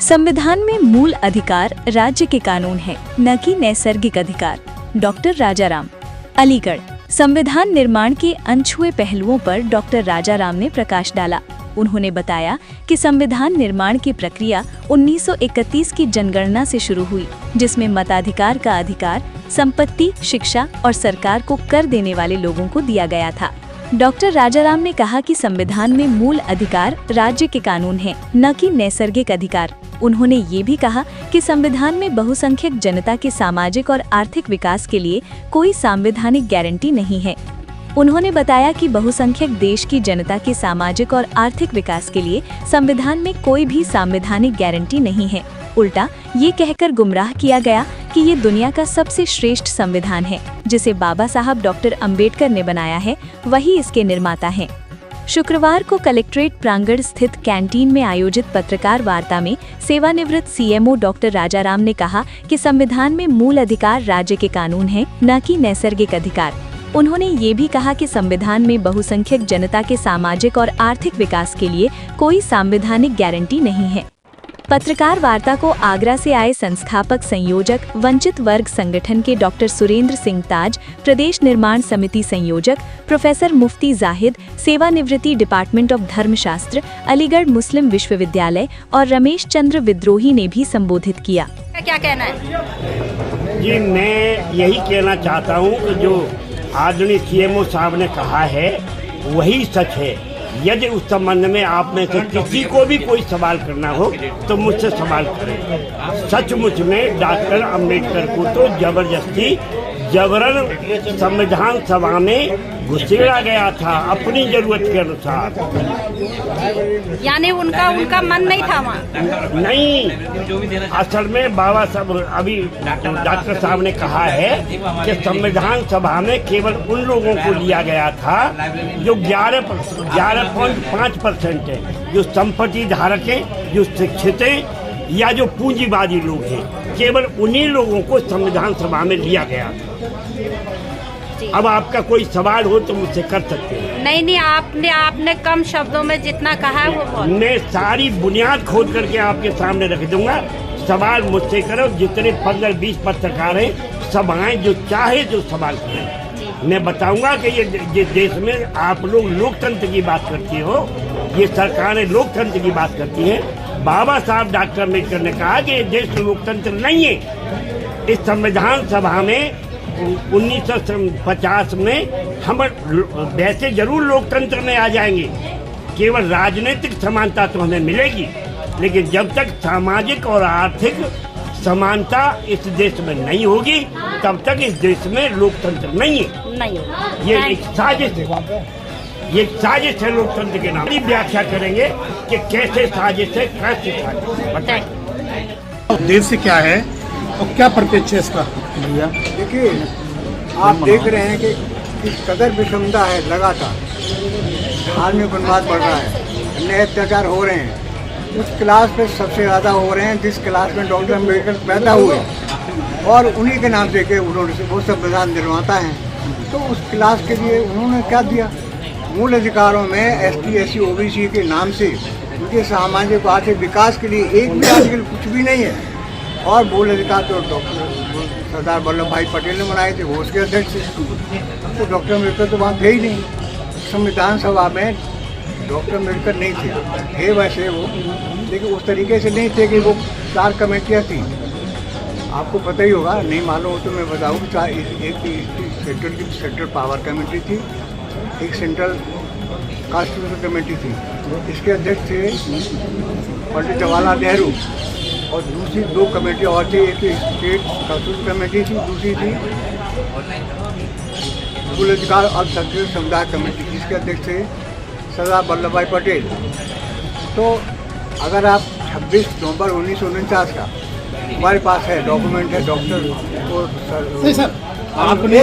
संविधान में मूल अधिकार राज्य के कानून है, न कि नैसर्गिक अधिकार। डॉक्टर राजाराम, अलीगढ़। संविधान निर्माण के अनछुए पहलुओं पर डॉक्टर राजाराम ने प्रकाश डाला। उन्होंने बताया कि संविधान निर्माण की प्रक्रिया 1931 की जनगणना से शुरू हुई, जिसमें मताधिकार का अधिकार संपत्ति, शिक्षा और सरकार को कर देने वाले लोगों को दिया गया था। डॉक्टर राजाराम ने कहा कि संविधान में मूल अधिकार राज्य के कानून हैं, न कि नैसर्गिक अधिकार। उन्होंने ये भी कहा कि संविधान में बहुसंख्यक जनता के सामाजिक और आर्थिक विकास के लिए कोई संवैधानिक गारंटी नहीं है। उन्होंने बताया कि बहुसंख्यक देश की जनता के सामाजिक और आर्थिक विकास के लिए संविधान में कोई भी संवैधानिक गारंटी नहीं है। उल्टा ये कहकर गुमराह किया गया कि ये दुनिया का सबसे श्रेष्ठ संविधान है, जिसे बाबा साहब डॉक्टर अंबेडकर ने बनाया है, वही इसके निर्माता हैं। शुक्रवार को कलेक्ट्रेट प्रांगण स्थित कैंटीन में आयोजित पत्रकार वार्ता में सेवानिवृत्त सीएमओ डॉक्टर राजाराम ने कहा कि संविधान में मूल अधिकार राज्य के कानून हैं, न कि नैसर्गिक अधिकार। उन्होंने ये भी कहा कि संविधान में बहुसंख्यक जनता के सामाजिक और आर्थिक विकास के लिए कोई संवैधानिक गारंटी नहीं है। पत्रकार वार्ता को आगरा से आए संस्थापक संयोजक वंचित वर्ग संगठन के डॉक्टर सुरेंद्र सिंह ताज, प्रदेश निर्माण समिति संयोजक प्रोफेसर मुफ्ती जाहिद, सेवानिवृत्ति डिपार्टमेंट ऑफ धर्मशास्त्र, अलीगढ़ मुस्लिम विश्वविद्यालय और रमेश चंद्र विद्रोही ने भी संबोधित किया। क्या कहना है? जी, मैं यही कहना चाहता हूँ कि जो आदरणीय सीएमओ साहब ने कहा है वही सच है। यदि उस संबंध में आप में से किसी को भी कोई सवाल करना हो तो मुझसे सवाल करें। सचमुच में डॉक्टर अंबेडकर को तो जबरदस्ती जबरन संविधान सभा में घुसेड़ा गया था अपनी जरूरत के अनुसार। यानी उनका मन नहीं था वहाँ? नहीं, असल में बाबा साहब अभी डॉक्टर साहब ने कहा है कि संविधान सभा में केवल उन लोगों को लिया गया था जो 11.5% है, जो संपत्ति धारक हैं, जो शिक्षित हैं या जो पूंजीवादी लोग हैं। केवल उन्हीं लोगों को संविधान सभा में लिया गया था। अब आपका कोई सवाल हो तो मुझसे कर सकते हैं। नहीं, आपने कम शब्दों में जितना कहा है वो बहुत। मैं सारी बुनियाद खोद करके आपके सामने रख दूंगा। सवाल मुझसे करो, जितने 15-20 पत्रकार हैं सब आए, जो चाहे जो सवाल करें। मैं बताऊंगा कि ये देश में आप लोग लोकतंत्र की बात करती हो, ये सरकारें लोकतंत्र की बात करती है। बाबा साहब डॉक्टर अम्बेडकर ने कहा कि ये देश लोकतंत्र नहीं है। इस संविधान सभा में 1950 में हम वैसे जरूर लोकतंत्र में आ जाएंगे, केवल राजनीतिक समानता तो हमें मिलेगी, लेकिन जब तक सामाजिक और आर्थिक समानता इस देश में नहीं होगी तब तक इस देश में लोकतंत्र नहीं है। ये एक साजिश है, ये साजिश है लोकतंत्र के नाम। व्याख्या करेंगे कि कैसे साजिश है, कैसे साजिश बताएं। उद्देश्य क्या है और क्या परिप्रेक्ष्य इसका? भैया देखिए, आप देख रहे हैं कि किस कदर विषमता है। लगातार धार्मिक उन्माद बढ़ रहा है, अन्य अत्याचार हो रहे हैं। उस क्लास पे सबसे ज़्यादा हो रहे हैं जिस क्लास में डॉक्टर अम्बेडकर पैदा हुए और उन्हीं के नाम से उन्होंने वो संविधान निर्माता हैं। तो उस क्लास के लिए उन्होंने क्या दिया? मूल अधिकारों में ST SC OBC के नाम से उनके सामाजिक आर्थिक विकास के लिए एक भी आर्टिकल कुछ भी नहीं है। और मूल अधिकार तो डॉक्टर सरदार वल्लभ भाई पटेल ने बनाए थे, वो उसके अध्यक्ष थे। तो डॉक्टर अम्बेडकर तो वहाँ थे ही नहीं। संविधान सभा में डॉक्टर अम्बेडकर नहीं थे वैसे वो, लेकिन उस तरीके से नहीं थे कि वो 4 कमेटियाँ थी। आपको पता ही होगा, नहीं मालूम हो तो मैं बताऊँ। एक सेंट्रल पावर कमेटी थी, एक सेंट्रल कॉन्स्टिट्यूशन कमेटी थी, इसके अध्यक्ष थे पंडित जवाहरलाल नेहरू। और दूसरी 2 कमेटी और थी, एक स्टेट कॉन्स्टिट्यूशन कमेटी थी, दूसरी थी मूल अधिकार और संसदीय समुदाय कमेटी, जिसके अध्यक्ष थे सरदार वल्लभ भाई पटेल। तो अगर आप 26 नवंबर 1949 का हमारे पास है डॉक्यूमेंट है, डॉक्टर नहीं सर, आपने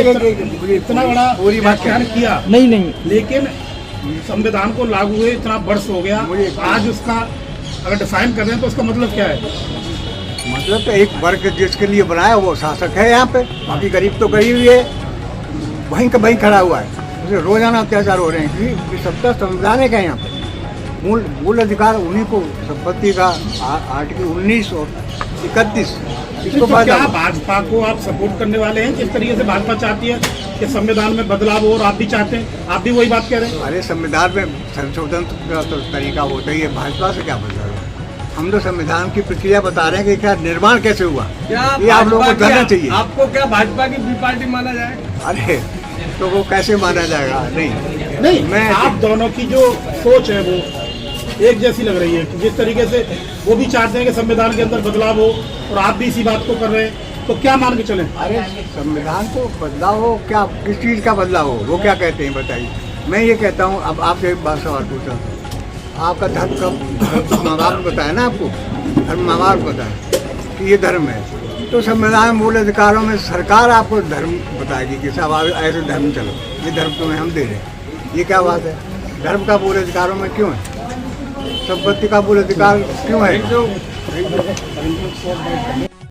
इतना बड़ा पूरी व्याख्यान किया नहीं, लेकिन संविधान को लागू हुए इतना वर्ष हो गया, आज उसका अगर डिफाइन कर रहे हैं तो उसका मतलब क्या है? मतलब तो एक वर्ग जिसके लिए बनाया वो शासक है यहाँ पे, बाकी गरीब तो गरीब ही है, वहीं का वहीं खड़ा हुआ है। उसे रोजाना अत्याचार हो रहे हैं क्योंकि सबका संविधान है क्या यहाँ पे। मूल अधिकार उन्हीं को संपत्ति का आर्टिकल 19 और 31 इसको तो क्या फायदा। भाजपा को आप सपोर्ट करने वाले हैं? जिस तरीके से भाजपा चाहती है कि संविधान में बदलाव हो और आप भी चाहते हैं, आप भी वही बात कह रहे हैं? हमारे संविधान में संशोधन का तो तरीका होता ही है, भाजपा से क्या बदला है? हम तो संविधान की प्रक्रिया बता रहे हैं कि क्या निर्माण कैसे हुआ, ये आप लोगों को जानना चाहिए। आपको क्या भाजपा की बी पार्टी माना जाए? अरे तो वो कैसे माना जाएगा? नहीं नहीं, आप दोनों की जो सोच है वो एक जैसी लग रही है कि जिस तरीके से वो भी चाहते हैं कि संविधान के अंदर बदलाव हो और आप भी इसी बात को कर रहे हैं, तो क्या मान के चलें? अरे संविधान को बदलाव हो, क्या किस चीज़ का बदलाव हो, वो क्या कहते हैं बताइए। मैं ये कहता हूँ, अब आपसे एक बात सवाल पूछा, आपका धर्म कब माँ बाप ने बताया ना आपको, धर्म माँ बाप ने बताया कि ये धर्म है, तो संविधान मूल अधिकारों में सरकार आपको धर्म बताएगी कि साहब आप ऐसे धर्म चलो, ये धर्म तुम्हें हम दे रहे हैं। ये क्या बात है? धर्म का मूल अधिकारों में क्यों है? संपत्ति का मूल अधिकार क्यों है?